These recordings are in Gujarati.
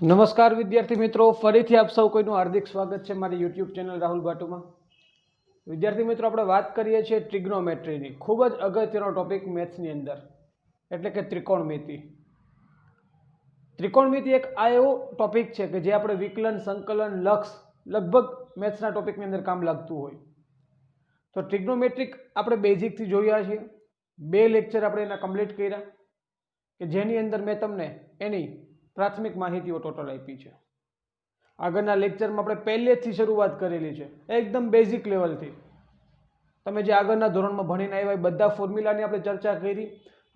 નમસ્કાર વિદ્યાર્થી મિત્રો, ફરીથી આપ સૌ કોઈનું હાર્દિક સ્વાગત છે મારી યુટ્યુબ ચેનલ રાહુલ બાટુમાં। વિદ્યાર્થી મિત્રો, આપણે વાત કરીએ છીએ ટ્રિગ્નોમેટ્રીની। ખૂબ જ અગત્યનો ટોપિક મેથ્સની અંદર, એટલે કે ત્રિકોણમિતિ। ત્રિકોણમિતિ એક આ એવો ટોપિક છે કે જે આપણે વિકલન, સંકલન, લક્ષ લગભગ મેથ્સના ટોપિકની અંદર કામ લાગતું હોય। તો ટ્રિગ્નોમેટ્રિક આપણે બેઝિકથી જોયા છીએ, 2 લેક્ચર આપણે એના કમ્પ્લીટ કર્યા કે જેની અંદર મેં તમને એની પ્રાથમિક માહિતીઓ ટોટલ આપી છે। આગળના લેક્ચરમાં આપણે પહેલેથી શરૂઆત કરેલી છે, એકદમ બેઝિક લેવલથી। તમે જે આગળના ધોરણમાં ભણીને આવ્યા એ બધા ફોર્મ્યુલાની આપણે ચર્ચા કરી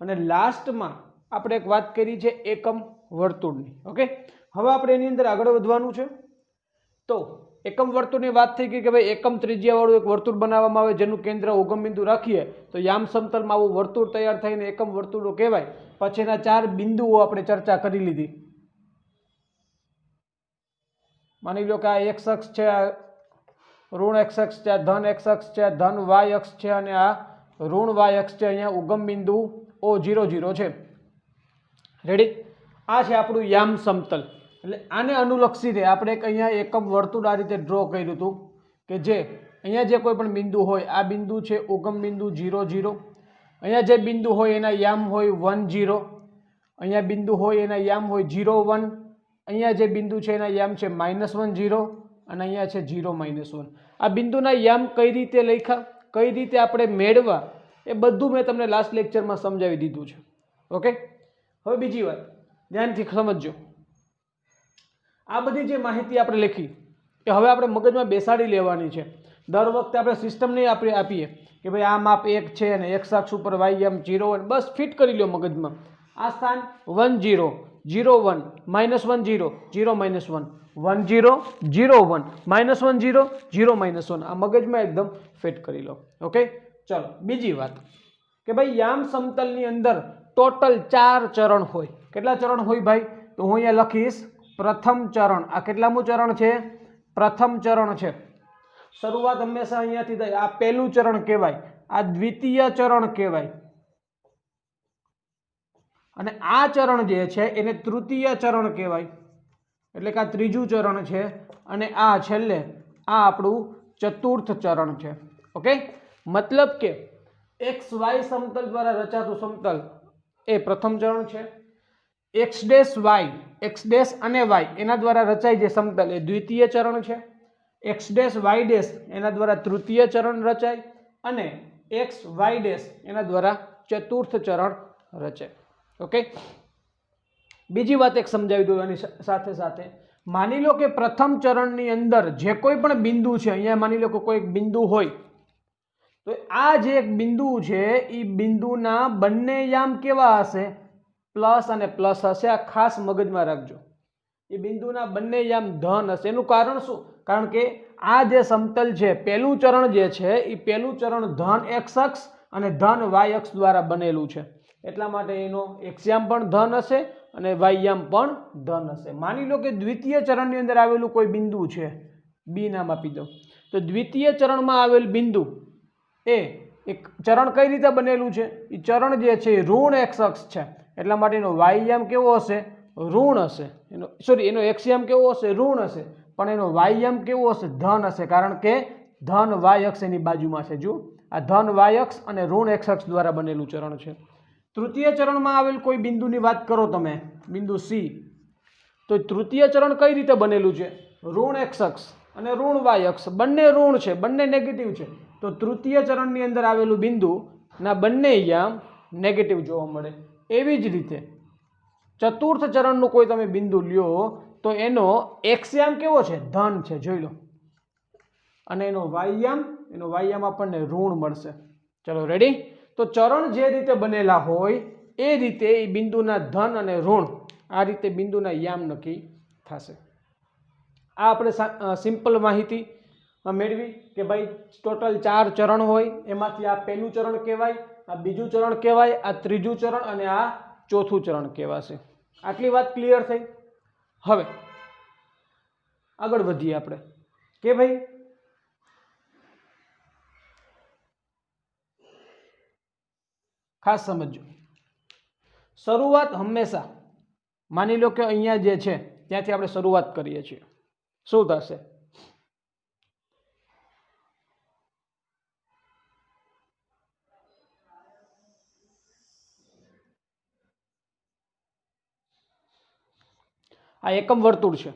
અને લાસ્ટમાં આપણે એક વાત કરી છે એકમ વર્તુળની। ઓકે, હવે આપણે એની અંદર આગળ વધવાનું છે। તો એકમ વર્તુળની વાત થઈ ગઈ કે ભાઈ એકમ ત્રિજ્યાવાળું એક વર્તુળ બનાવવામાં આવે જેનું કેન્દ્ર ઉગમ બિંદુ રાખીએ તો યામ સમતલમાં આવું વર્તુળ તૈયાર થઈને એકમ વર્તુળો કહેવાય। પછીના 4 બિંદુઓ આપણે ચર્ચા કરી લીધી। માની લો કે આ એક્સ અક્ષ છે, આ ઋણ એક્સ અક્ષ છે, આ ધન એક્સ અક્ષ છે, આ ધન વાય અક્ષ છે અને આ ઋણ વાય અક્ષ છે। અહીંયા ઉગમ બિંદુ O00 છે। રેડી? આ છે આપણું યામ સમતલ। એટલે આને અનુલક્ષીને આપણે એક અહીંયા એકમ વર્તુળ આ રીતે ડ્રો કર્યું હતું કે જે અહીંયા જે કોઈ પણ બિંદુ હોય, આ બિંદુ છે ઉગમ બિંદુ 00, અહીંયા જે બિંદુ હોય એના યામ હોય 10, અહીંયા બિંદુ હોય એના યામ હોય 01, અહીંયા જે બિંદુ છે એના યામ છે -10 અને અહીંયા છે 0-1। આ બિંદુના યામ કઈ રીતે લખ્યા, કઈ રીતે આપણે મેળવા, એ બધું મેં તમને લાસ્ટ લેક્ચરમાં સમજાવી દીધું છે। ઓકે, હવે બીજી વાત ધ્યાનથી સમજજો। આ બધી જે માહિતી આપણે લખી એ હવે આપણે મગજમાં બેસાડી લેવાની છે। દર વખતે આપણે સિસ્ટમ નહીં આપીએ કે ભાઈ આ માપ 1 છે અને x અક્ષ ઉપર y યામ 0, બસ ફિટ કરી લો મગજમાં। આ સ્થાન 10, 01, -10, 0-1, 10, 01, -10, 0-1, આ મગજમાં એકદમ ફિટ કરી લો। ઓકે, ચલો બીજી વાત કે ભાઈ યામ સમતલની અંદર ટોટલ 4 ચરણ હોય। કેટલા ચરણ હોય ભાઈ? તો હું અહીંયા લખીશ પ્રથમ ચરણ। આ કેટલામું ચરણ છે? પ્રથમ ચરણ છે। શરૂઆત હંમેશા અહીંયાથી થાય। આ પહેલું ચરણ કહેવાય, આ દ્વિતીય ચરણ કહેવાય અને આ ચરણ જે છે એને તૃતીય ચરણ કહેવાય, એટલે કે આ ત્રીજું ચરણ છે અને આ છેલ્લે આ આપણું ચતુર્થ ચરણ છે। ઓકે, મતલબ કે એક્સ વાય સમતલ દ્વારા રચાતું સમતલ એ પ્રથમ ચરણ છે। X dash y, x dash અને વાય એના દ્વારા રચાય જે સમતલ એ દ્વિતીય ચરણ છે। એક્સ ડેશ વાય ડેશ એના દ્વારા તૃતીય ચરણ રચાય અને એક્સ વાય ડેશ એના દ્વારા ચતુર્થ ચરણ રચાય। ઓકે, બીજી વાત એક સમજાવી દઉં એની સાથે સાથે। માની લો કે પ્રથમ ચરણની અંદર જે કોઈ પણ બિંદુ છે, અહીંયા માની લો કે કોઈ એક બિંદુ હોય તો આ જે એક બિંદુ છે એ બિંદુના બંને યામ કેવા હશે? પ્લસ અને પ્લસ હશે। આ ખાસ મગજમાં રાખજો, એ બિંદુના બંને યામ ધન હશે। એનું કારણ શું? કારણ કે આ જે સમતલ છે પહેલું ચરણ જે છે એ પહેલું ચરણ ધન એક્સ અક્ષ અને ધન વાય અક્ષ દ્વારા બનેલું છે, એટલા માટે એનો એક્સ યામ પણ ધન હશે અને વાય યામ પણ ધન હશે। માની લો કે દ્વિતીય ચરણની અંદર આવેલું કોઈ બિંદુ છે, બી નામ આપી દો, તો દ્વિતીય ચરણમાં આવેલ બિંદુ એ એક ચરણ કઈ રીતે બનેલું છે? એ ચરણ જે છે એ ઋણ એક્સ અક્ષ છે, એટલા માટે એનો વાય યામ કેવો હશે? ઋણ હશે। એનો એક્સ યામ કેવો હશે? ઋણ હશે, પણ એનો વાય યામ કેવો હશે? ધન હશે, કારણ કે ધન વાય અક્ષ એની બાજુમાં છે। જો આ ધન વાય અક્ષ અને ઋણ એક્સ અક્ષ દ્વારા બનેલું ચરણ છે। તૃતીય ચરણમાં આવેલ કોઈ બિંદુની વાત કરો તમે, બિંદુ સી, તો તૃતીય ચરણ કઈ રીતે બનેલું છે? ઋણ એક્સ અક્ષ અને ઋણ વાય અક્ષ બંને ઋણ છે, બંને નેગેટિવ છે, તો તૃતીય ચરણની અંદર આવેલું બિંદુ ના બંને યામ નેગેટિવ જોવા મળે। એવી જ રીતે ચતુર્થ ચરણનું કોઈ તમે બિંદુ લ્યો તો એનો એક્સ યામ કેવો છે? ધન છે, જોઈ લો, અને એનો વાય યામ આપણને ઋણ મળશે। ચલો રેડી? તો ચરણ જે રીતે બનેલા હોય એ રીતે એ બિંદુના ધન અને ઋણ આ રીતે બિંદુના યામ નક્કી થશે। આ આપણે સિમ્પલ માહિતી મેળવી કે ભાઈ ટોટલ 4 ચરણ હોય, એમાંથી આ પહેલું ચરણ કહેવાય, આ બીજું ચરણ કહેવાય, આ ત્રીજું ચરણ અને આ ચોથું ચરણ કહેવાશે। આટલી વાત ક્લિયર થઈ? હવે આગળ વધીએ આપણે કે ભાઈ ખાસ સમજો, શરૂઆત હંમેશા માની લો કે અહીંયા જે છે ત્યાંથી આપણે શરૂઆત કરીએ છીએ. શું થશે? આ એકમ વર્તુળ છે.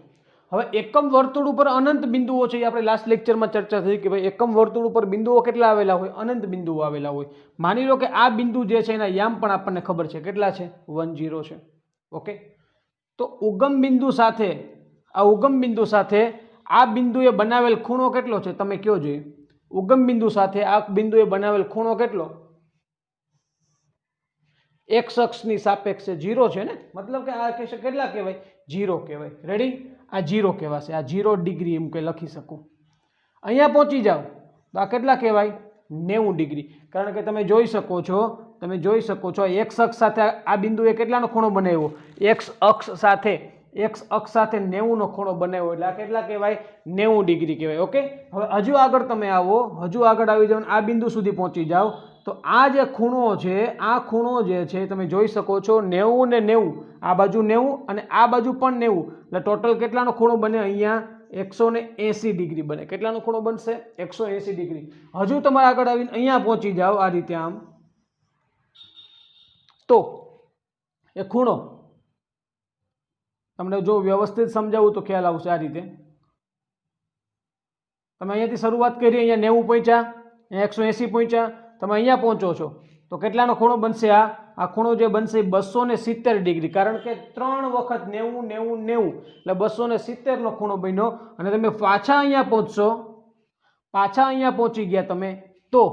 હવે એકમ વર્તુળ ઉપર અનંત બિંદુઓ છે. આપણે લાસ્ટ લેક્ચરમાં ચર્ચા થઈ કે ભાઈ એકમ વર્તુળ ઉપર બિંદુઓ કેટલા આવેલા હોય? અનંત બિંદુઓ આવેલા હોય. માની લો કે આ બિંદુ જે છે એના યામ પણ આપણને ખબર છે કેટલા છે? 1 0 છે. ઓકે, તો ઉગમ બિંદુ સાથે આ બિંદુએ બનાવેલ ખૂણો કેટલો છે? તમે કયો જોઈએ. ઉગમ બિંદુ સાથે આ બિંદુએ બનાવેલ ખૂણો કેટલો? એક્સ અક્ષની સાપેક્ષે 0 છે ને, મતલબ કે આ કહેશે કેટલા કહેવાય? 0 કહેવાય. રેડી? આ 0 કહેવાશે. આ 0 ડિગ્રી એમ કે લખી શકું. અહીંયા પહોંચી જાઓ તો આ કેટલા કહેવાય? 90 ડિગ્રી. કારણ કે તમે જોઈ શકો છો એક્સ અક્ષ સાથે આ બિંદુએ કેટલાનો ખૂણો બનાવ્યો? એક્સ અક્ષ સાથે 90 નો ખૂણો બનાવ્યો. એટલે આ કેટલા કહેવાય? 90 ડિગ્રી કહેવાય. ઓકે, હવે હજુ આગળ તમે આવો, આવી જાઓ, આ બિંદુ સુધી પહોંચી જાઓ તો આ જે ખૂણો છે, આ ખૂણો જે છે તમે જોઈ શકો છો 90 ને 90, આ બાજુ 90 અને આ બાજુ પણ 90, એટલે ટોટલ કેટલાનો ખૂણો બને? અહીંયા 180 ડિગ્રી બને. કેટલાનો ખૂણો બનશે? 180 ડિગ્રી. હજુ તમારે આગળ આવીને અહીંયા પહોંચી જાઓ આ રીતે આમ, તો એ ખૂણો તમને જો વ્યવસ્થિત સમજાવું તો ખ્યાલ આવશે. આ રીતે તમે અહીંયાથી શરૂઆત કરી, અહીંયા 90 પહોંચ્યા, અહીંયા 180 પહોંચ્યા, તમે અહીંયા પહોંચો છો તો કેટલાનો ખૂણો બનશે? આ ખૂણો જે બનશે 270 ડિગ્રી. કારણ કે 3 વખત 90 90 90 એટલે 270 નો ખૂણો બન્યો. અને તમે પાછા અહીંયા પહોંચી ગયા તમે તો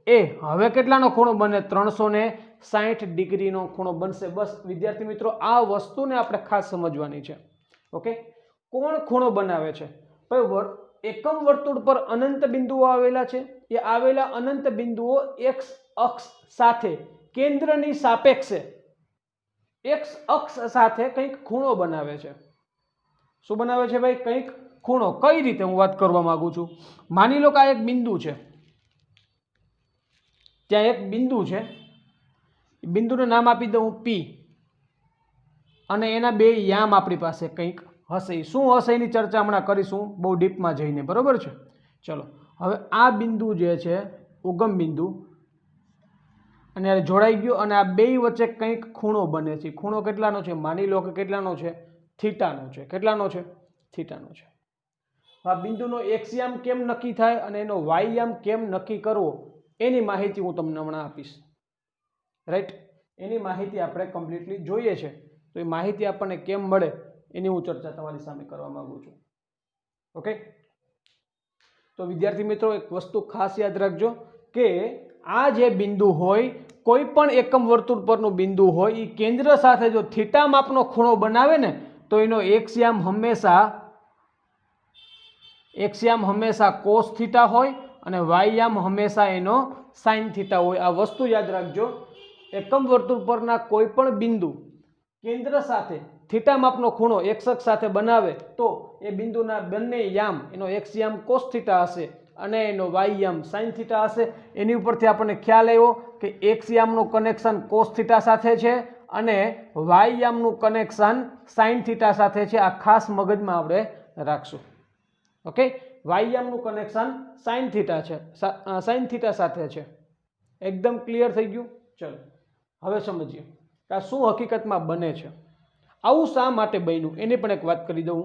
એ હવે કેટલાનો ખૂણો બને? 360 ડિગ્રીનો ખૂણો બનશે. બસ વિદ્યાર્થી મિત્રો, આ વસ્તુને આપણે ખાસ સમજવાની છે. ઓકે, કોણ ખૂણો બનાવે છે? એકમ વર્તુળ પર અનંત બિંદુઓ આવેલા છે. એ આવેલા અનંત બિંદુઓ એક્સ અક્ષ સાથે કેન્દ્રની સાપેક્ષે એક્સ અક્ષ સાથે કંઈક ખૂણો બનાવે છે. શું બનાવે છે ભાઈ? કંઈક ખૂણો. કઈ રીતે હું વાત કરવા માંગુ છું? માની લો કે આ એક બિંદુ છે, ત્યાં એક બિંદુ છે, બિંદુનું નામ આપી દઉં P, અને એના બે યામ આપણી પાસે કંઈક હશે. શું હશે એની ચર્ચા હમણાં કરીશું બહુ ડીપમાં જઈને. બરોબર છે? ચલો, હવે આ બિંદુ જે છે ઉગમ બિંદુ અને જોડાઈ ગયો, અને આ બે વચ્ચે કંઈક ખૂણો બને છે. ખૂણો કેટલાનો છે? માની લો કે કેટલાનો છે? થીટાનો છે. કેટલાનો છે? થીટાનો છે. આ બિંદુનો એક્સ યામ કેમ નક્કી થાય અને એનો વાય યામ કેમ નક્કી કરવો એની માહિતી હું તમને હમણાં આપીશ. રાઈટ? એની માહિતી આપણે કમ્પ્લીટલી જોઈએ છે, તો એ માહિતી આપણને કેમ મળે એની હું ચર્ચા તમારી સામે કરવા માંગુ છું. ઓકે, તો વિદ્યાર્થી મિત્રો એક વસ્તુ ખાસ યાદ રાખજો કે આ જે બિંદુ હોય, કોઈ પણ એકમ વર્તુળ પરનું બિંદુ હોય, એ કેન્દ્ર સાથે જો થીટા માપનો ખૂણો બનાવે ને તો એનો એક્સ યામ હંમેશા કોસ થીટા હોય અને વાય યામ હંમેશા એનો સાઇન થીટા હોય. આ વસ્તુ યાદ રાખજો. એકમ વર્તુળ પરના કોઈ પણ બિંદુ કેન્દ્ર સાથે થીટા માપનો ખૂણો એક્સ અક્ષ સાથે બનાવે તો એ બિંદુના બંને યામ, એનો એક્સ યામ કોસ થીટા હશે અને એનો વાય યામ સાઇન થીટા હશે. એની ઉપરથી આપણને ખ્યાલ આવ્યો કે એક્સ યામનું કનેક્શન કોસ થીટા સાથે છે અને વાય યામનું કનેક્શન સાઇન થીટા સાથે છે. આ ખાસ મગજમાં આપણે રાખશું. ઓકે, વાય યામનું કનેક્શન સાઇન થીટા સાથે છે. એકદમ ક્લિયર થઈ ગયું? ચલો હવે સમજીએ કે આ શું હકીકતમાં બને છે, આવું શા માટે બન્યું એની પણ એક વાત કરી દઉં.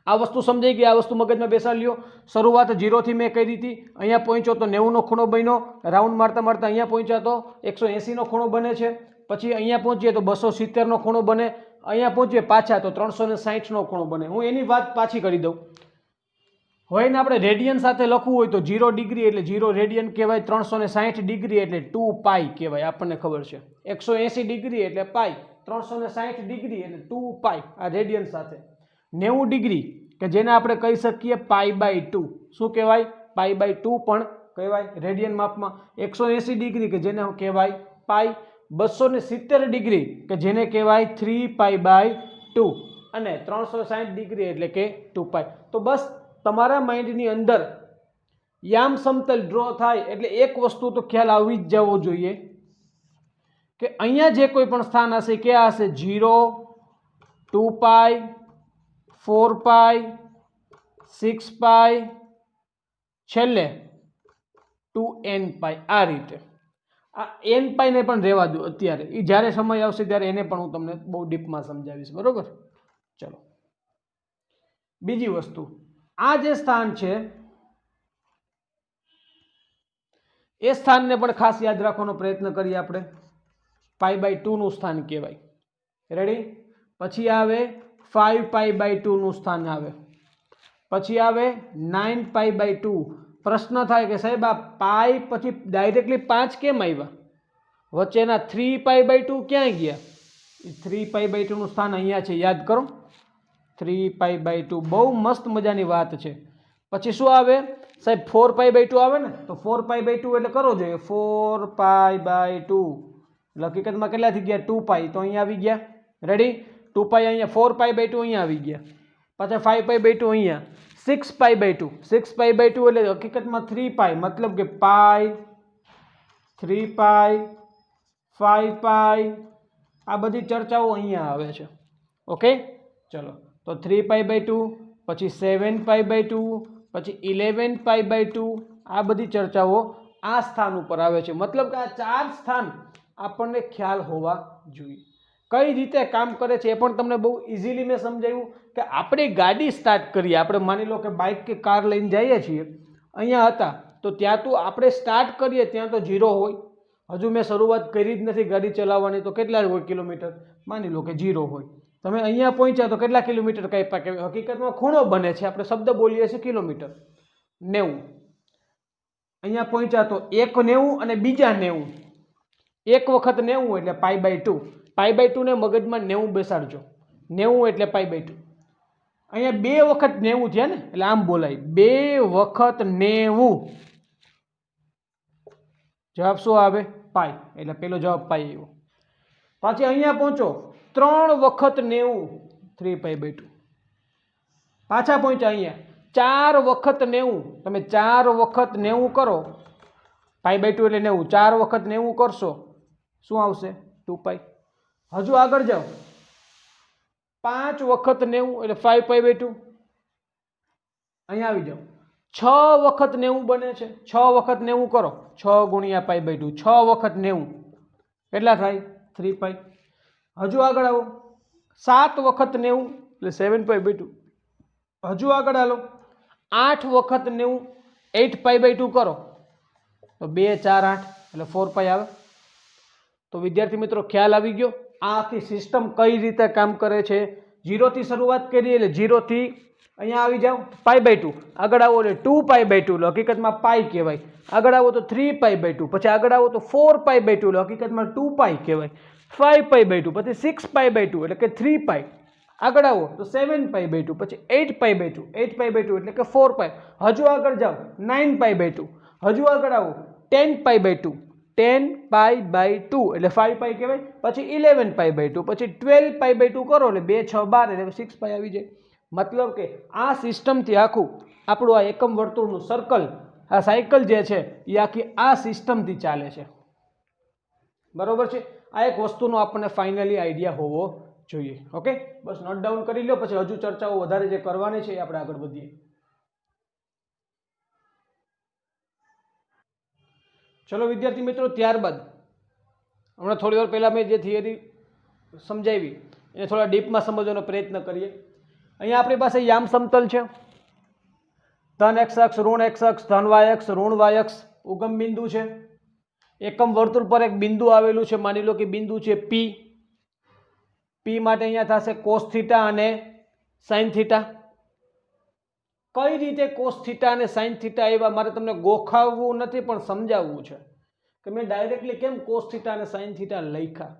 આ વસ્તુ સમજાઈ ગઈ? આ વસ્તુ મગજમાં બેસાડી લ્યો. શરૂઆત 0 થી મેં કરી હતી. અહીંયા પહોંચ્યો તો 90 નો ખૂણો બન્યો. રાઉન્ડ મારતા મારતા અહીંયા પહોંચ્યા તો 180 નો ખૂણો બને છે. પછી અહીંયા પહોંચીએ તો 270 નો ખૂણો બને. અહીંયા પહોંચીએ પાછા તો 360 નો ખૂણો બને. હું એની વાત પાછી કરી દઉં. હવે એને આપણે રેડિયન સાથે લખવું હોય તો 0 ડિગ્રી એટલે 0 રેડિયન કહેવાય. 360 ડિગ્રી એટલે 2 પાઈ કહેવાય. આપણને ખબર છે 180 ડિગ્રી એટલે પાઈ, 360 ડિગ્રી એટલે 2 પાઈ આ રેડિયન સાથે. 90 ડિગ્રી કે જેને આપણે કહી શકીએ π/2. શું કહેવાય? π/2 પણ કહેવાય રેડિયન માપમાં. 180 ડિગ્રી કે જેને કહેવાય પાઈ. 270 ડિગ્રી કે જેને કહેવાય 3π/2 અને 360 ડિગ્રી એટલે કે 2 પાઈ. તો બસ તમારા માઇન્ડની અંદર યામ સમતલ ડ્રો થાય એટલે એક વસ્તુ તો ખ્યાલ આવી જ જવો જોઈએ કે અહીંયા જે કોઈ પણ સ્થાન હશે ક્યાં હશે? 0, 2 પાઈ 4 પાઈ 6 પાઈ છેલ્લે 2n પાઈ આ રીતે આ n પાઈ ને પણ રહેવા દો અત્યારે એ જ્યારે સમય આવશે ત્યારે એને પણ હું તમને બહુ ડીપમાં સમજાવીશ બરોબર ચલો બીજી વસ્તુ આ જે સ્થાન છે એ સ્થાનને પણ ખાસ યાદ રાખવાનો પ્રયત્ન કરીએ આપણે π/2 નું સ્થાન કહેવાય રેડી પછી આવે 5π/2 નું સ્થાન આવે પછી આવે 9π/2 પ્રશ્ન થાય કે સાહેબ આ પાઈ પછી ડાયરેક્ટલી 5 કેમ આવ્યા વચ્ચેના 3π/2 ક્યાં ગયા 3π/2 નું સ્થાન અહીંયા છે યાદ કરો 3π/2 બહુ મસ્ત મજાની વાત છે પછી શું આવે સાહેબ 4π/2 આવે ને તો 4π/2 એટલે કરો જોઈએ 4π/2 હકીકતમાં કેટલા થઈ ગયા 2π તો અહીંયા આવી ગયા રેડી 2π અહીંયા 4π/2 અહીંયા આવી ગયા પાછા 5π/2 અહીંયા 6π/2 6π/2 એટલે હકીકતમાં 3π મતલબ કે પાઈ 3π 5π આ બધી ચર્ચાઓ અહીંયા આવે છે ઓકે ચલો તો 3π/2 પછી 7π/2 પછી 11π/2 આ બધી ચર્ચાઓ આ સ્થાન ઉપર આવે છે મતલબ કે આ ચાર સ્થાન આપણને ખ્યાલ હોવા જોઈએ કઈ રીતે કામ કરે છે એ પણ તમને બહુ ઇઝીલી મેં સમજાવ્યું કે આપણે ગાડી સ્ટાર્ટ કરીએ આપણે માની લો કે બાઇક કે કાર લઈને જઈએ છીએ અહીંયા હતા તો ત્યાં તો આપણે સ્ટાર્ટ કરીએ ત્યાં તો 0 હોય હજુ મેં શરૂઆત કરી જ નથી ગાડી ચલાવવાની તો કેટલા હોય કિલોમીટર માની લો કે 0 હોય તમે અહીંયા પહોંચ્યા તો કેટલા કિલોમીટર કાપ્યા હકીકતમાં ખૂણો બને છે આપણે શબ્દ બોલીએ છીએ કિલોમીટર 90 અહીંયા પહોંચ્યા તો એક 90 અને બીજા 90 એક વખત 90 એટલે π/2 π/2 ને મગજમાં 90 બેસાડજો 90 એટલે π/2 અહીંયા બે વખત 90 થયા ને એટલે આમ બોલાય બે વખત 90 જવાબ શું આવે પાઈ એટલે પેલો જવાબ પાઈ આવ્યો પાછી અહીંયા પહોંચો 3 વખત 90 3π/2 પાછા પહોંચ્યા અહીંયા 4 વખત 90 તમે 4 વખત 90 કરો π/2 એટલે 90 4 વખત 90 કરશો શું આવશે 2π હજુ આગળ જાઓ 5 વખત 90 એટલે 5π/2 અહીંયા આવી જાઓ 6 વખત 90 બને છે 6 વખત 90 કરો 6 ગુણ્યા π/2 6 વખત 90 કેટલા થાય 3π હજુ આગળ આવો 7 વખત 90 એટલે 7π/2 હજુ આગળ હાલો 8 વખત 90 8π/2 કરો તો 2 4 8 એટલે 4π આવે તો વિદ્યાર્થી મિત્રો ખ્યાલ આવી ગયો આ આખી સિસ્ટમ કઈ રીતે કામ કરે છે 0 થી શરૂઆત કરીએ એટલે 0 થી અહીંયા આવી જાઓ π/2 આગળ આવો એટલે 2π/2 હકીકતમાં પાઈ કહેવાય આગળ આવો તો 3π/2 પછી આગળ આવો તો 4π/2 હકીકતમાં 2π કહેવાય 5π/2 પછી 6π/2 એટલે કે 3π આગળ આવો તો 7π/2 પછી 8π/2 8π/2 એટલે કે 4π હજુ આગળ જાઓ 9π/2 હજુ આગળ આવો 10π/2 10π/2 એટલે 5π કહેવાય પછી 11π/2 પછી 12π/2 કરો એટલે 2 6 12 એટલે 6π આવી જાય મતલબ કે આ સિસ્ટમથી આખું આપણું આ એકમ વર્તુળનું સર્કલ આ સાયકલ જે છે એ આખી આ સિસ્ટમથી ચાલે છે બરોબર છે આ એક વસ્તુનો આપણને ફાઇનલી આઈડિયા હોવો જોઈએ ઓકે બસ નોટ ડાઉન કરી લો પછી હજુ ચર્ચાઓ વધારે જે કરવાની છે એ આપણે આગળ વધીએ ચલો વિદ્યાર્થી મિત્રો ત્યારબાદ હમણાં થોડી વાર પહેલાં મેં જે થિયરી સમજાવી એને થોડા ડીપમાં સમજવાનો પ્રયત્ન કરીએ અહીંયા આપણી પાસે યામ સમતલ છે ધન x અક્ષ ઋણ x અક્ષ ધન y અક્ષ ઋણ y અક્ષ ઉગમ બિંદુ છે એકમ વર્તુળ પર એક બિંદુ આવેલું છે માની લો કે બિંદુ છે P P માટે અહીંયા થશે cos θ અને sin θ કઈ રીતે cos θ અને sin θ એવા મારે તમને ગોખાવવું નથી પણ સમજાવવું છે કે મેં ડાયરેક્ટલી કેમ cos θ અને sin θ લખ્યા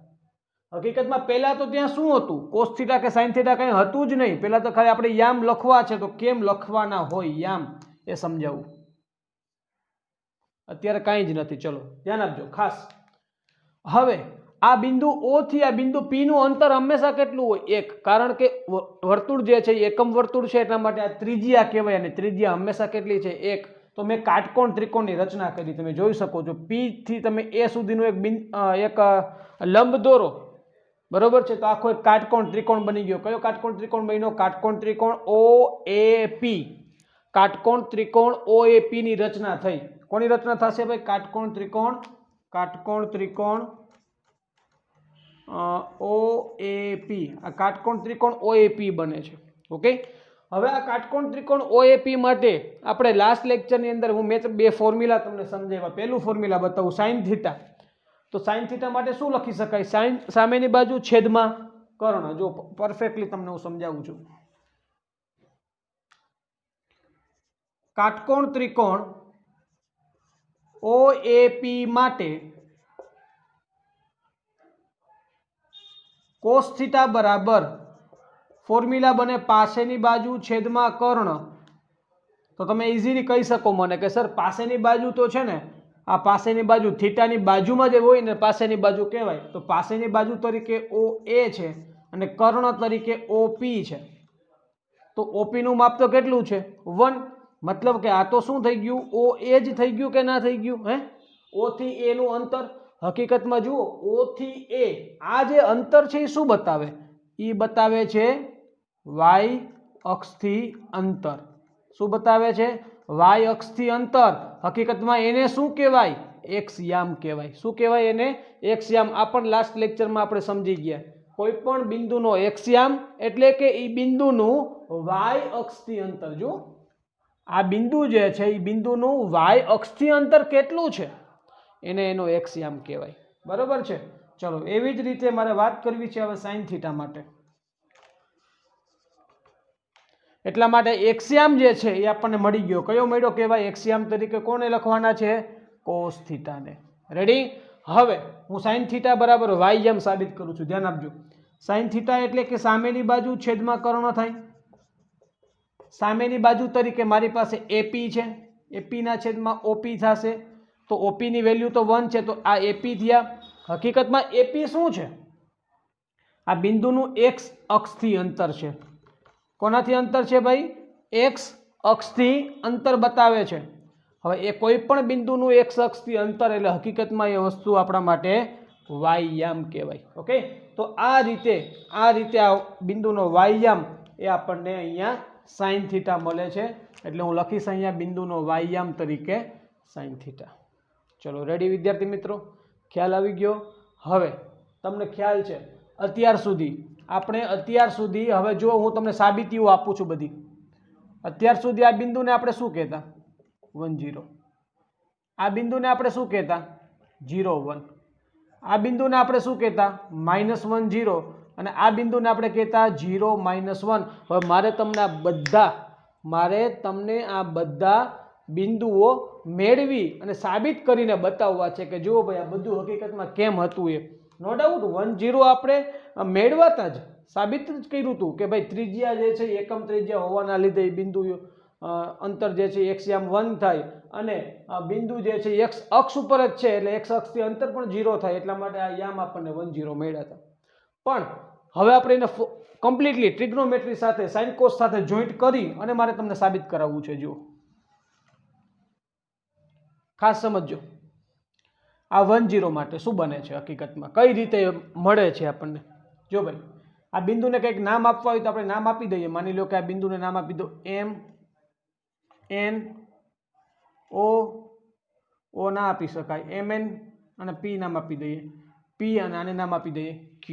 હકીકતમાં પહેલા તો ત્યાં શું હતું cos θ કે sin θ કંઈ હતું જ નહીં પહેલા તો ખાલી આપણે યામ લખવા છે તો કેમ લખવાના હોય યામ એ સમજાવું અત્યારે કાંઈ જ નથી ચલો ધ્યાન આપજો ખાસ હવે આ બિંદુ O થી આ બિંદુ P નું અંતર હંમેશા કેટલું હોય 1 કારણ કે વર્તુળ જે છે એકમ વર્તુળ છે એટલા માટે આ ત્રિજ્યા કહેવાય અને ત્રિજ્યા હંમેશા કેટલી છે 1 તો મેં કાટકોણ ત્રિકોણની રચના કરી તમે જોઈ શકો છો P થી તમે A સુધીનું એક લંબ દોરો બરોબર છે. તો આખો એક કાટકોણ ત્રિકોણ બની ગયો. કયો કાટકોણ ત્રિકોણ બન્યો? કાટકોણ ત્રિકોણ OAP. કાટકોણ ત્રિકોણ OAP ની રચના થઈ. કોની રચના થશે ભાઈ? કાટકોણ ત્રિકોણ OAP. આ કાટકોણ ત્રિકોણ OAP બને છે. ઓકે. હવે આ કાટકોણ ત્રિકોણ OAP માટે આપણે લાસ્ટ લેક્ચરની અંદર મેં બે ફોર્મ્યુલા તમને સમજાવ્યા. પહેલું ફોર્મ્યુલા બતાવું, સાઇન થીટા. તો સાઇન થીટા માટે શું લખી શકાય? સાઇન સામેની બાજુ છેદમાં કર્ણ. જો પરફેક્ટલી તમને હું સમજાવું છું. કાટકોણ ત્રિકોણ OAP માટે કોસ થીટા બરાબર ફોર્મ્યુલા બને પાસેની બાજુ છેદમાં કર્ણ. તો તમે ઇઝીલી કહી શકો મને કે સર પાસેની બાજુ તો છે ને, આ પાસેની બાજુ થીટાની બાજુમાં જે હોય ને પાસેની બાજુ કહેવાય. તો પાસેની બાજુ તરીકે OA છે અને કર્ણ તરીકે OP છે. તો OP નું માપ તો કેટલું છે? 1. મતલબ કે આ તો શું થઈ ગયું? OA જ થઈ ગયું કે ના થઈ ગયું? હે, O થી A નું અંતર. હકીકતમાં જુઓ, O થી A આ જે અંતર છે એ શું બતાવે? એ બતાવે છે y અક્ષથી અંતર. શું બતાવે છે? y અક્ષથી અંતર. હકીકતમાં એને શું કહેવાય? x યામ કહેવાય. શું કહેવાય એને? x યામ. આ પણ લાસ્ટ લેક્ચરમાં આપણે સમજી ગયા. કોઈ પણ બિંદુનો x યામ એટલે કે એ બિંદુનું y અક્ષથી અંતર. જો આ બિંદુ જે છે એ બિંદુનું y અક્ષથી અંતર કેટલું છે એને એનો x યામ કહેવાય. બરોબર છે. ચલો, એવી જ રીતે મારે વાત કરવી છે હવે સાઇન થીટા માટે. એટલા માટે x યામ જે છે એ આપણને મળી ગયો. કયો મળ્યો કહેવાય? x યામ તરીકે કોને લખવાના છે? કોસ થીટાને. રેડી? હવે હું સાઇન થીટા બરાબર y યામ સાબિત કરું છું. ધ્યાન આપજો. સાઇન થીટા એટલે કે સામેની બાજુ છેદમાં કર્ણ થાય. સામેની બાજુ તરીકે મારી પાસે AP છે. AP ના છેદમાં OP થશે. તો OP ની વેલ્યુ તો 1 છે. તો આ AP થયા. હકીકતમાં AP શું છે? આ બિંદુનું x અક્ષથી અંતર છે. કોનાથી અંતર છે ભાઈ? x અક્ષથી અંતર બતાવે છે. હવે એ કોઈ પણ બિંદુનું x અક્ષથી અંતર એટલે હકીકતમાં એ વસ્તુ આપણા માટે y યામ કહેવાય. ઓકે. તો આ રીતે આ બિંદુનો y યામ એ આપણને અહીંયા સાઇન થીટા મળે છે. એટલે હું લખીશ અહીંયા બિંદુનો y યામ તરીકે સાઇન થીટા. ચલો, રેડી વિદ્યાર્થી મિત્રો? ખ્યાલ આવી ગયો? હવે તમને ખ્યાલ છે અત્યાર સુધી હવે જો હું તમને સાબિતીઓ આપું છું બધી. અત્યાર સુધી આ બિંદુને આપણે શું કહેતા? 1 0. આ બિંદુને આપણે શું કહેતા? 0 1. આ બિંદુને આપણે શું કહેતા? -1 0. અને આ બિંદુને આપણે કહેતા 0 -1. હવે મારે તમને આ બધા બિંદુઓ મેળવી અને સાબિત કરીને બતાવવા છે કે જુઓ ભાઈ આ બધું હકીકતમાં કેમ હતું. એ નો ડાઉટ 1 0 આપણે મેળવાતા જ સાબિત જ કર્યું હતું કે ભાઈ ત્રિજ્યા જે છે એકમ ત્રિજ્યા હોવાના લીધે એ બિંદુ અંતર જે છે x યામ 1 થાય અને બિંદુ જે છે x અક્ષ ઉપર જ છે એટલે x અક્ષથી અંતર પણ 0 થાય. એટલા માટે આ યામ આપણને 1 0 મળ્યા હતા. પણ હવે આપણે એને કમ્પ્લીટલી ટ્રિગ્નોમેટ્રી સાથે સાઇન કોસ સાથે જોઈન્ટ કરી અને મારે તમને સાબિત કરાવવું છે. જુઓ, ખાસ સમજો. આ 1 0 માટે શું બને છે? હકીકતમાં કઈ રીતે મળે છે આપણને? જો ભાઈ, આ બિંદુને કંઈક નામ આપવા હોય તો આપણે નામ આપી દઈએ. માની લો કે આ બિંદુને નામ આપી દો M N O ના આપી શકાય. MN અને P નામ આપી દઈએ. P અને આને નામ આપી દઈએ Q.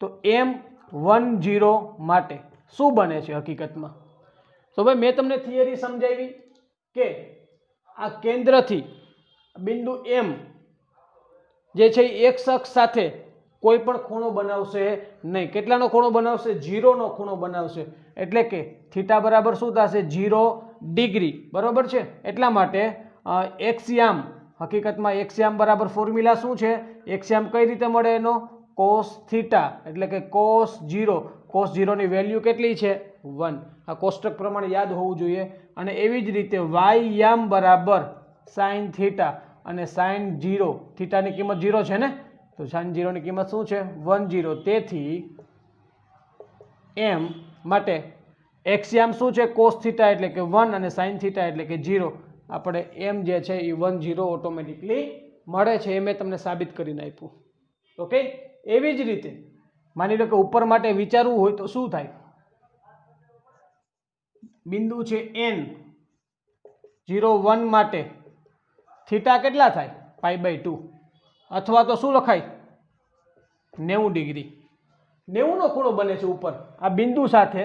તો M1 0 માટે શું બને છે હકીકતમાં? તો ભાઈ મેં તમને થિયરી સમજાવી કે આ કેન્દ્રથી બિંદુ M જે છે એ x અક્ષ સાથે કોઈ પણ ખૂણો બનાવશે નહીં. કેટલાનો ખૂણો બનાવશે? 0 નો ખૂણો બનાવશે. એટલે કે થીટા બરાબર શું થશે? 0 ડિગ્રી. બરોબર છે. એટલા માટે x યામ, હકીકતમાં x યામ બરાબર ફોર્મ્યુલા શું છે? x યામ કઈ રીતે મળે એનો? cos થીટા એટલે કે cos 0. cos 0 ની વેલ્યુ કેટલી છે? 1. આ કોષ્ટક પ્રમાણે યાદ હોવું જોઈએ. અને એવી જ રીતે y યામ બરાબર sin થીટા અને sin 0. થીટાની કિંમત 0 છે ને, તો sin 0 ની કિંમત શું છે? 1 0. તેથી m માટે x યામ શું છે? cos થીટા એટલે કે 1 અને sin થીટા એટલે કે 0. આપણે m જે છે એ 1 0 ઓટોમેટિકલી મળે છે. એ મેં તમને સાબિત કરીને આપ્યું. ઓકે, એવી જ રીતે માની લો કે ઉપર માટે વિચારવું હોય તો શું થાય, બિંદુ છે n 0 1 માટે થીટા કેટલા થાય π/2 અથવા તો શું લખાય 90 ડિગ્રી 90 નો ખૂણો બને છે ઉપર આ બિંદુ સાથે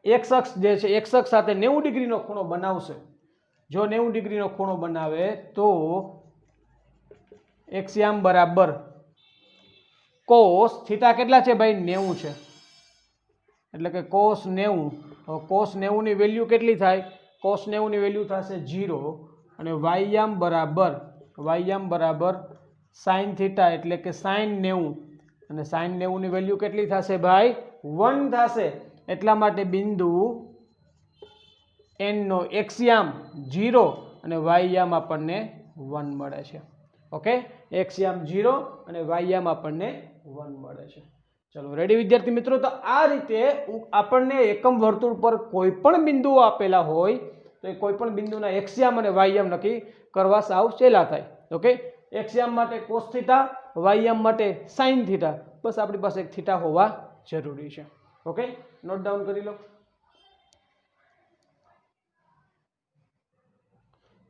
x અક્ષ જે છે x અક્ષ સાથે 90 ડિગ્રીનો ખૂણો બનાવશે જો 90 ડિગ્રીનો ખૂણો બનાવે તો x યામ બરાબર cos થીટા કેટલા છે ભાઈ 90 છે એટલે કે cos 90 cos 90 ની વેલ્યુ કેટલી થાય cos 90 ની વેલ્યુ થશે 0 અને y યામ બરાબર sin થીટા એટલે કે sin 90 અને sin 90 ની વેલ્યુ કેટલી થશે ભાઈ 1 થશે એટલા માટે બિંદુ n નો x યામ 0 અને y યામ આપણને 1 મળે છે ઓકે x યામ 0 અને y યામ આપણને 1 મળે છે ચલો રેડી વિદ્યાર્થી મિત્રો તો આ રીતે આપણને એકમ વર્તુળ પર કોઈ પણ બિંદુઓ આપેલા હોય તો એ કોઈ પણ બિંદુના x યામ અને y યામ નક્કી કરવા સાવ સહેલા થાય ઓકે x યામ માટે cos થીટા y યામ માટે sin થીટા બસ આપણી પાસે એક થીટા હોવા જરૂરી છે ઓકે નોટ ડાઉન કરી લો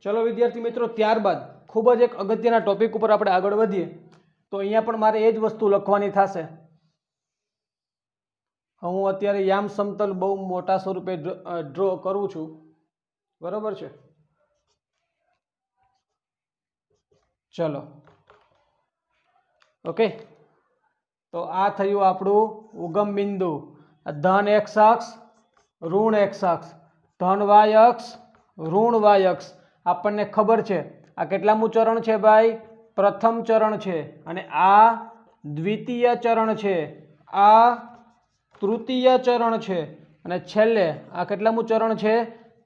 ચલો વિદ્યાર્થી મિત્રો ત્યારબાદ ખૂબ જ એક અગત્યના ટોપિક ઉપર આપણે આગળ વધીએ તો અહીંયા પણ મારે એ જ વસ્તુ લખવાની થશે હું અત્યારે યામ સમતલ બહુ મોટા સ્વરૂપે ડ્રો કરું છું બરોબર છે ચલો ઓકે તો આ થયું આપણું ઉગમ બિંદુ ધન x અક્ષ ઋણ x અક્ષ ધન y અક્ષ ઋણ y અક્ષ આપણને ખબર છે આ કેટલામું ચરણ છે ભાઈ પ્રથમ ચરણ છે અને આ દ્વિતીય ચરણ છે આ તૃતીય ચરણ છે અને છેલ્લે આ કેટલામું ચરણ છે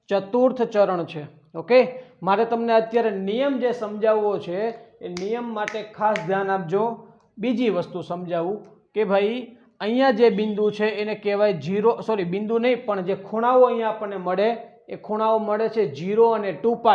ચતુર્થ ચરણ છે ઓકે મારે તમને અત્યારે નિયમ જે સમજાવવો છે એ નિયમ માટે ખાસ ધ્યાન આપજો બીજી વસ્તુ સમજાવું કે ભાઈ અહીંયા જે બિંદુ છે એને કહેવાય બિંદુ નહીં પણ જે ખૂણાઓ અહીંયા આપણને મળે એ ખૂણાઓ મળે છે 0 અને 2π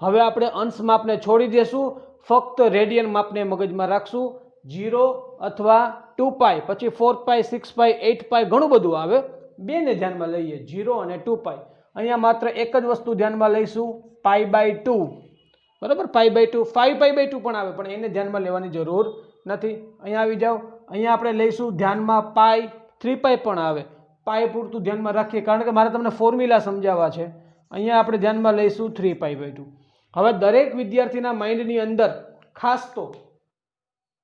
હવે આપણે અંશ માપને છોડી દેશું ફક્ત રેડિયન માપને મગજમાં રાખશું 0 અથવા 2π પછી 4π 6π 8π ઘણું બધું આવે બેને ધ્યાનમાં લઈએ 0 અને 2π અહીંયા માત્ર એક જ વસ્તુ ધ્યાનમાં લઈશું π/2 બરાબર π/2 5π/2 પણ આવે પણ એને ધ્યાનમાં લેવાની જરૂર નથી અહીંયા આવી જાઓ અહીંયા આપણે લઈશું ધ્યાનમાં π 3π પણ આવે π પૂરતું ધ્યાનમાં રાખીએ કારણ કે મારે તમને ફોર્મ્યુલા સમજાવવા છે અહીંયા આપણે ધ્યાનમાં લઈશું 3π/2 હવે દરેક વિદ્યાર્થીના માઇન્ડની અંદર ખાસ તો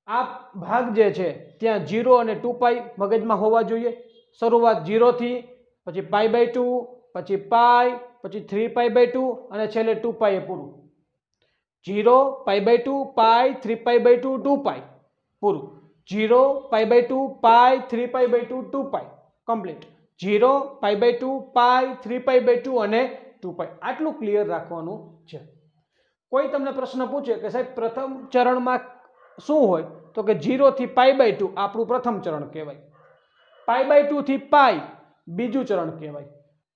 આ ભાગ જે છે ત્યાં 0 અને 2π મગજમાં હોવા જોઈએ શરૂઆત 0 થી પછી π/2 પછી π પછી 3π/2 અને છેલ્લે 2π એ પૂરું 0 π/2 π 3π/2 2π પૂરું 0 π/2 π 3π/2 2π કમ્પ્લીટ 0 π/2 π 3π/2 અને 2π આટલું ક્લિયર રાખવાનું છે કોઈ તમને પ્રશ્ન પૂછે કે સાહેબ પ્રથમ ચરણમાં શું હોય તો કે 0 થી π/2 આપણું પ્રથમ ચરણ કહેવાય π/2 થી π બીજું ચરણ કહેવાય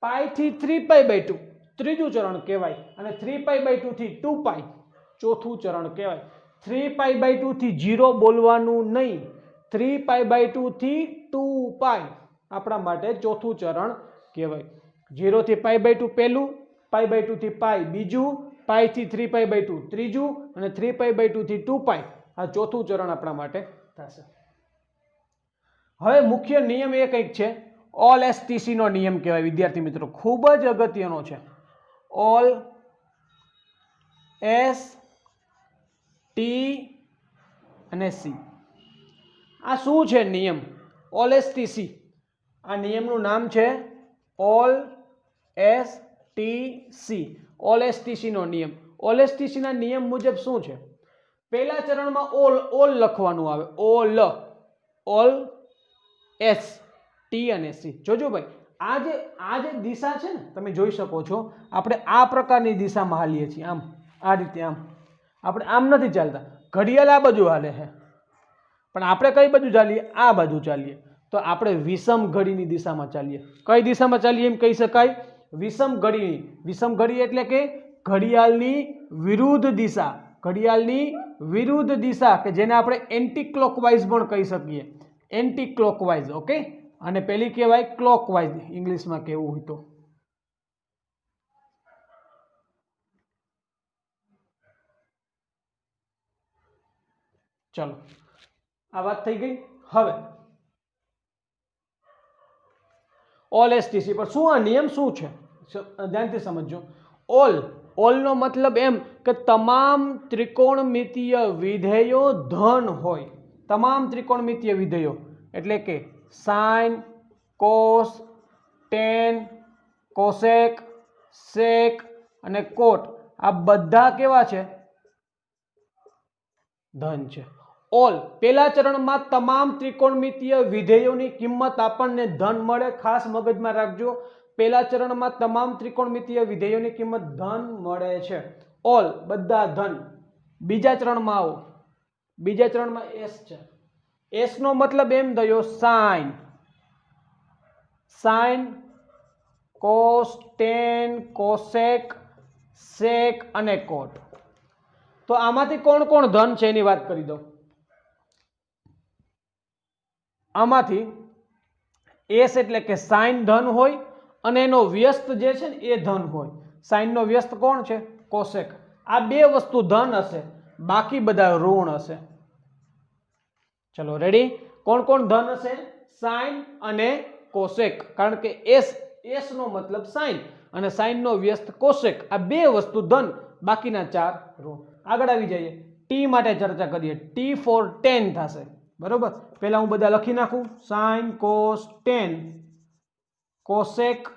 π થી 3π/2 ત્રીજું ચરણ કહેવાય અને 3π/2 થી 2π ચોથું ચરણ કહેવાય 3π/2 થી 0 બોલવાનું નહીં 3π/2 થી 2π આપણા માટે ચોથું ચરણ કહેવાય 0 થી π/2 પહેલું π/2 થી π બીજું π થી 3π/2 ત્રીજું અને 3π/2 થી 2π આ ચોથું ચરણ આપણા માટે થશે હવે મુખ્ય નિયમ એ કંઈક છે ઓલ STC નો નિયમ કહેવાય વિદ્યાર્થી મિત્રો ખૂબ જ અગત્યનો છે ઓલ S T અને C આ શું છે નિયમ ઓલ STC આ નિયમનું નામ છે ઓલ STC ઓલ STC નો નિયમ ઓલ STC ના નિયમ મુજબ શું છે પહેલા ચરણમાં ઓલ લખવાનું આવે ઓલ S T અને C જોજો ભાઈ આ જે દિશા છે ને તમે જોઈ શકો છો આપણે આ પ્રકારની દિશામાં હાલીએ છીએ આમ આ રીતે આમ આપણે આમ નથી ચાલતા ઘડિયાળ આ બાજુ હાલે છે પણ આપણે કઈ બાજુ ચાલીએ આ બાજુ ચાલીએ તો આપણે વિષમ ઘડીની દિશામાં ચાલીએ કઈ દિશામાં ચાલીએ એમ કહી શકાય વિષમ ઘડી એટલે કે ઘડિયાળની વિરુદ્ધ દિશા ઘડિયાળની વિરુદ્ધ દિશા કે જેને આપણે એન્ટી ક્લોકવાઇઝ પણ કહી શકીએ, એન્ટી ક્લોકવાઇઝ. ઓકે, અને પેલી કહેવાય ક્લોકવાઇઝ ઇંગ્લિશમાં કહેવું હોય તો. ચલો, આ વાત થઈ ગઈ. હવે ઓલ એસટીસી પર શું આ નિયમ શું છે ધ્યાનથી સમજો. ઓલનો મતલબ એમ કે તમામ ત્રિકોણમિતીય વિધેયો ધન હોય. તમામ ત્રિકોણમિતીય વિધેયો એટલે કે sign, cos, tan, cosec, sec અને કોટ આ બધા કેવા છે? ધન છે. ઓલ પહેલા ચરણમાં તમામ ત્રિકોણમિતીય વિધેયોની કિંમત આપણને ધન મળે. ખાસ મગજમાં રાખજો, પહેલા ચરણમાં તમામ ત્રિકોણમિતીય વિધેયોની કિંમત ધન મળે છે. ઓલ બધા ધન. બીજા ચરણમાં આવો, બીજા ચરણમાં એસ છે. એસ નો મતલબ એમ થયો sine, sine, cos, tan, cosec, sec અને કોટ. તો આમાંથી કોણ કોણ ધન છે એની વાત કરી દો. આમાંથી એસ એટલે કે સાઇન ધન હોય અને એનો વ્યસ્ત જે છે ને એ ધન હોય. સાઇનનો વ્યસ્ત કોણ છે? કોસેક. આ બે વસ્તુ ધન હશે, બાકી બધા ઋણ હશે. ચલો રેડી. કોણ કોણ ધન હશે? સાઇન અને કોસેક. કારણ કે એસ નો મતલબ સાઇન અને સાઇન નો વ્યસ્ત કોસેક. આ બે વસ્તુ ધન, બાકીના ચાર ઋણ. આગળ આવી જઈએ, ટી માટે ચર્ચા કરીએ. ટી ફોર ટેન થશે. બરોબર, પહેલા હું બધા લખી નાખું. Sine, cos, tan, cosec,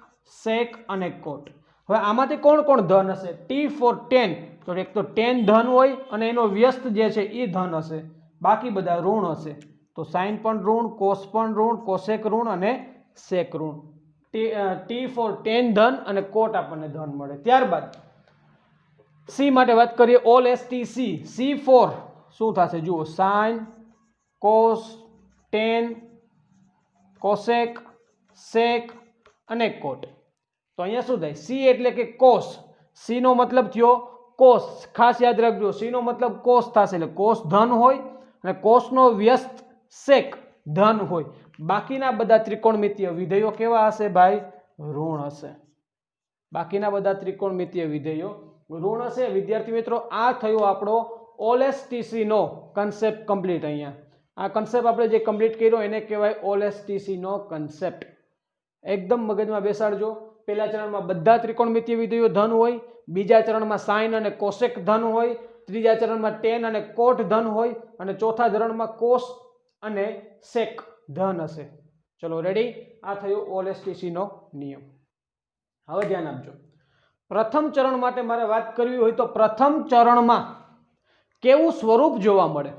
sec અને કોટ. હવે આમાંથી કોણ કોણ ધન હશે? T for tan. તો એક તો ટેન ધન હોય અને એનો વ્યસ્ત જે છે એ ધન હશે, બાકી બધા ઋણ હશે. તો સાઇન પણ ઋણ, કોસ પણ ઋણ, કોસેક ઋણ અને સેક ઋણ. ટી ફોર ટેન ધન અને કોટ આપણને ધન મળે. ત્યારબાદ સી માટે વાત કરીએ. All STC. સી ફોર શું થશે? જુઓ, sign, cos, tan, cosec, sec અને કોટ. તો અહીંયા શું થાય? સી એટલે કે કોસ. સી નો મતલબ થયો કોસ. ખાસ યાદ રાખજો, સી નો મતલબ કોસ થશે. એટલે કોસ ધન હોય અને કોસનો વ્યસ્ત સેક ધન હોય. બાકીના બધા ત્રિકોણમિતીય વિધેયો કેવા હશે ભાઈ? ઋણ હશે. બાકીના બધા ત્રિકોણમિતીય વિધેયો ઋણ હશે. વિદ્યાર્થી મિત્રો, આ થયો આપણો ઓલએસટીસી નો કન્સેપ્ટ કમ્પ્લીટ. અહીંયા આ કન્સેપ્ટ આપણે જે કમ્પ્લીટ કર્યો એને કહેવાય ઓલએસટીસી નો કન્સેપ્ટ. એકદમ મગજમાં બેસાડજો. પહેલા ચરણમાં બધા ત્રિકોણમિતીય વિધેયો ધન હોય, બીજા ચરણમાં સાઇન અને કોસેક ધન હોય, ત્રીજા ચરણમાં ટેન અને કોટ ધન હોય અને ચોથા ચરણમાં કોસ અને સેક ધન હશે. ચલો રેડી. આ થયો ઓલએસટીસી નો નિયમ. હવે ધ્યાન આપજો. પ્રથમ ચરણ માટે મારે વાત કરવી હોય તો પ્રથમ ચરણમાં કેવું સ્વરૂપ જોવા મળે?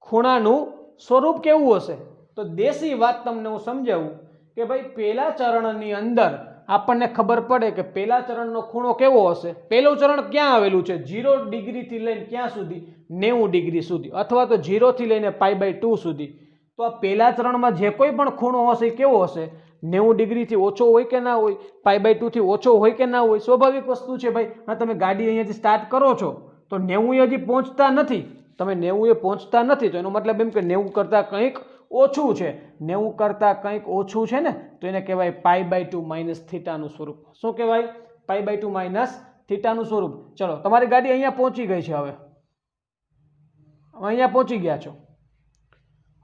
ખૂણાનું સ્વરૂપ કેવું હશે? તો દેશી વાત તમને હું સમજાવું કે ભાઈ પહેલા ચરણની અંદર આપણને ખબર પડે કે પહેલા ચરણનો ખૂણો કેવો હશે. પહેલું ચરણ ક્યાં આવેલું છે? 0 ડિગ્રીથી લઈને ક્યાં સુધી? 90 ડિગ્રી સુધી, અથવા તો 0 થી લઈને π/2 સુધી. તો આ પહેલા ચરણમાં જે કોઈ પણ ખૂણો હશે એ કેવો હશે? 90 ડિગ્રીથી ઓછો હોય કે ના હોય? π/2 થી ઓછો હોય કે ના હોય? સ્વાભાવિક વસ્તુ છે ભાઈ. હા, તમે ગાડી અહીંયાથી સ્ટાર્ટ કરો છો તો 90 હજી પહોંચતા નથી. તમે 90 પહોંચતા નથી તો એનો મતલબ એમ કે 90 કરતાં કંઈક ઓછું છે. 90 કરતાં કંઈક ઓછું છે ને, તો એને કહેવાય π/2 - થીટાનું સ્વરૂપ. શું કહેવાય? π/2 - થીટાનું સ્વરૂપ. ચલો, તમારી ગાડી અહીંયા પહોંચી ગઈ છે. હવે અહીંયા પહોંચી ગયા છો.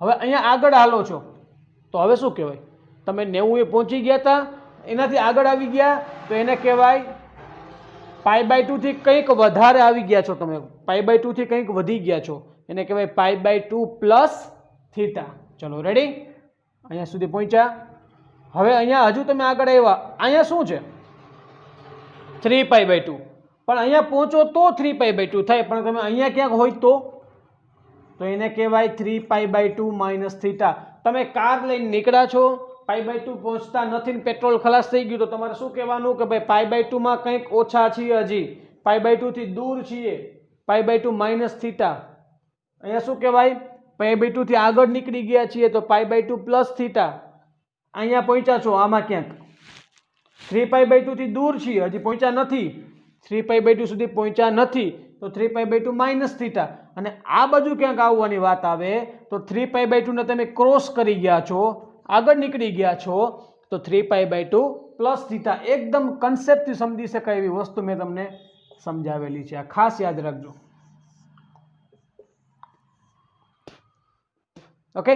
હવે અહીંયા આગળ હાલો છો તો હવે શું કહેવાય? તમે 90 પહોંચી ગયા હતા, એનાથી આગળ આવી ગયા તો એને કહેવાય π/2 થી કંઈક વધારે આવી ગયા છો. તમે π/2 થી કંઈક વધી ગયા છો, એને કહેવાય π/2 + થીટા. ચલો રેડી. અહીંયા સુધી પહોંચ્યા. હવે અહીંયા હજુ તમે આગળ આવ્યા. અહીંયા શું છે? 3π/2. પણ અહીંયા પહોંચો તો 3π/2 થાય, પણ તમે અહીંયા ક્યાંક હોય તો એને કહેવાય 3π/2 - થીટા. તમે કાર લઈને નીકળ્યા છો, π/2 પહોંચતા નથી ને પેટ્રોલ ખલાસ થઈ ગયું, તો તમારે શું કહેવાનું કે ભાઈ π/2 માં કંઈક ઓછા છીએ, હજી π/2 થી દૂર છીએ, π/2 - થીટા. અહીંયા શું કહેવાય? π/2 થી આગળ નીકળી ગયા છીએ તો π/2 + થીટા. અહીંયા પહોંચ્યા છો, આમાં ક્યાંક 3π/2 થી દૂર છીએ, હજી પહોંચ્યા નથી, 3π/2 સુધી પહોંચ્યા નથી તો 3π/2 માઇનસ થીટા, અને આ બાજુ ક્યાંક આવવાની વાત આવે તો 3π/2 ને તમે ક્રોસ કરી ગયા છો, આગળ નીકળી ગયા છો તો 3π/2 પ્લસ થીટા. એકદમ કન્સેપ્ટથી સમજી શકાય એવી વસ્તુ મેં તમને સમજાવેલી છે, આ ખાસ યાદ રાખજો. ઓકે,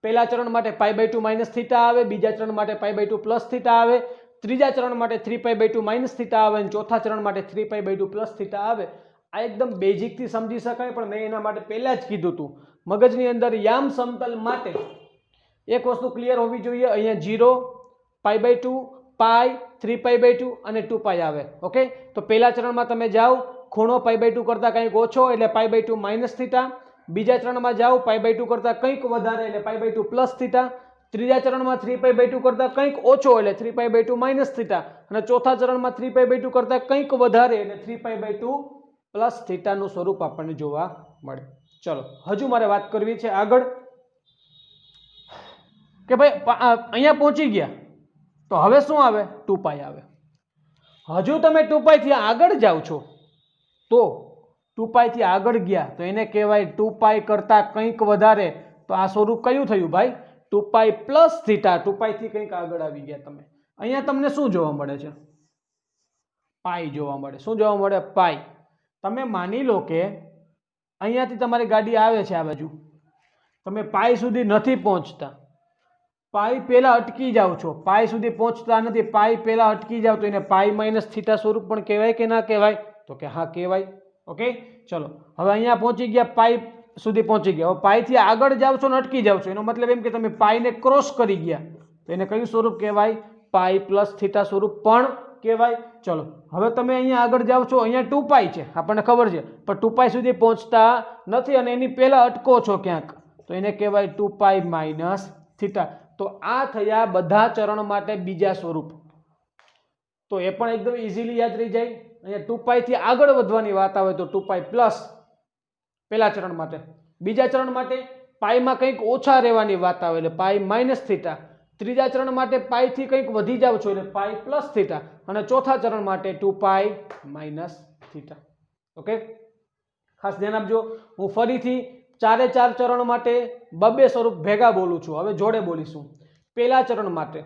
પહેલા ચરણ માટે π/2 માઇનસ થીટા આવે, બીજા ચરણ માટે π/2 પ્લસ થીટા આવે, ત્રીજા ચરણ માટે 3π/2 માઇનસ થીટા આવે, અને ચોથા ચરણ માટે 3π/2 પ્લસ થીટા આવે. આ એકદમ બેઝિકથી સમજી શકાય, પણ મેં એના માટે પહેલા જ કીધું હતું મગજની અંદર યામ સમતલ માટે એક વસ્તુ ક્લિયર હોવી જોઈએ. અહીંયા 0, π/2, π, 3π/2 અને 2π આવે. ઓકે, તો પહેલા ચરણમાં તમે જાઓ, ખૂણો π/2 કરતાં કંઈક ઓછો એટલે π/2 માઇનસ થીટા, બીજા ચરણમાં જાઓ π/2 કરતાં કંઈક વધારે એટલે π/2 પ્લસ થીટા, ત્રીજા ચરણમાં 3π/2 કરતાં કંઈક ઓછો એટલે 3π/2 માઇનસ થીટા, અને ચોથા ચરણમાં 3π/2 કરતાં કંઈક વધારે એટલે 3π/2 પ્લસ થીટાનું સ્વરૂપ આપણને જોવા મળે. ચલો, હજુ મારે વાત કરવી છે આગળ કે ભાઈ અહીંયા પહોંચી ગયા તો હવે શું આવે? 2π આવે. હજુ તમે 2π થી આગળ જાઓ છો તો 2π થી આગળ ગયા તો એને કહેવાય 2π કરતાં કંઈક વધારે. તો આ સ્વરૂપ કયું થયું ભાઈ? 2π પ્લસ થીટા. 2π થી કંઈક આગળ આવી ગયા તમે. અહીંયા તમને શું જોવા મળે છે? પાઈ જોવા મળે. શું જોવા મળે? પાઈ. તમે માની લો કે અહીંયાથી તમારી ગાડી આવે છે આ બાજુ, તમે પાઈ સુધી નથી પહોંચતા, પાઈ પહેલા અટકી જાઓ છો, પાઈ સુધી પહોંચતા નથી, પાઈ પહેલા અટકી જાઓ તો એને પાઈ માઇનસ થીટા સ્વરૂપ પણ કહેવાય કે ના કહેવાય? તો કે હા કહેવાય. ઓકે, ચલો હવે અહીંયા પહોંચી ગયા, પાઈ સુધી પહોંચી ગયા. હવે પાઈથી આગળ જાઓ છો ને અટકી જાઓ છો, એનો મતલબ એમ કે તમે પાઈને ક્રોસ કરી ગયા તો એને કયું સ્વરૂપ કહેવાય? પાઈ પ્લસ થીટા સ્વરૂપ પણ કહેવાય. ચલો હવે તમે અહીંયા આગળ જાઓ છો, અહીંયા 2π છે આપણને ખબર છે, પણ 2π સુધી પહોંચતા નથી અને એની પહેલા અટકો છો ક્યાંક તો એને કહેવાય 2π માઇનસ થીટા. તો આ થયા બધા ચરણ માટે બીજા સ્વરૂપ. તો એ પણ એકદમ ઇઝીલી યાદ રહી જાય. અહીંયા 2π થી આગળ વધવાની વાત આવે તો 2π પ્લસ પહેલા ચરણ માટે, બીજા ચરણ માટે પાઈમાં કંઈક ઓછા રહેવાની વાત આવે એટલે પાઈ માઇનસ થીટા, ત્રીજા ચરણ માટે પાઈ થી કંઈક વધી જાવ છો એટલે પાઈ પ્લસ થીટા, અને ચોથા ચરણ માટે 2π માઇનસ થીટા. ઓકે, ખાસ ધ્યાન આપજો. હું ફરીથી 4 ચરણ માટે બબે સ્વરૂપ ભેગા બોલું છું. હવે જોડે બોલીશું. પહેલા ચરણ માટે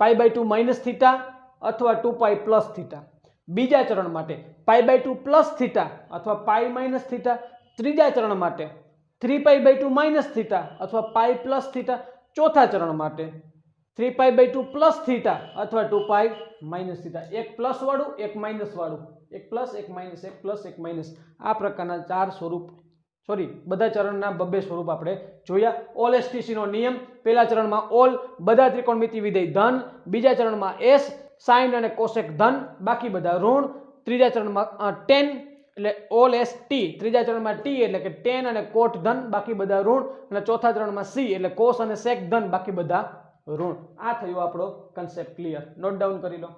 π/2 માઇનસ થીટા અથવા 2π પ્લસ થીટા, બીજા ચરણ માટે π/2 પ્લસ થીટા અથવા પાઈ માઇનસ થીટા, ત્રીજા ચરણ માટે 3π/2 માઇનસ થીટા અથવા પાઈ પ્લસ થીટા, ચોથા ચરણ માટે 3π/2 પ્લસ થીટા અથવા 2π માઇનસ થીટા. એક પ્લસ વાળું, એક માઇનસ વાળું, એક પ્લસ, એક માઇનસ, એક પ્લસ, એક માઇનસ, આ પ્રકારના 4 સ્વરૂપ, બધા ચરણના બબે સ્વરૂપ આપણે જોયા. ઓલ એસટીસી નો નિયમ, પહેલા ચરણમાં ઓલ બધા ત્રિકોણમિતિ વિધેય ધન, બીજા ચરણમાં એસ સાઇન અને કોસેક ધન, બાકી બધા ઋણ, ત્રીજા ચરણમાં ટેન એટલે ઓલ એસ ટી, ત્રીજા ચરણમાં ટી એટલે કે ટેન અને કોટ ધન, બાકી બધા ઋણ, અને ચોથા ચરણમાં સી એટલે કોસ અને સેક ધન, બાકી બધા ઋણ. આ થયો આપણો કન્સેપ્ટ ક્લિયર. નોટ ડાઉન કરી લો.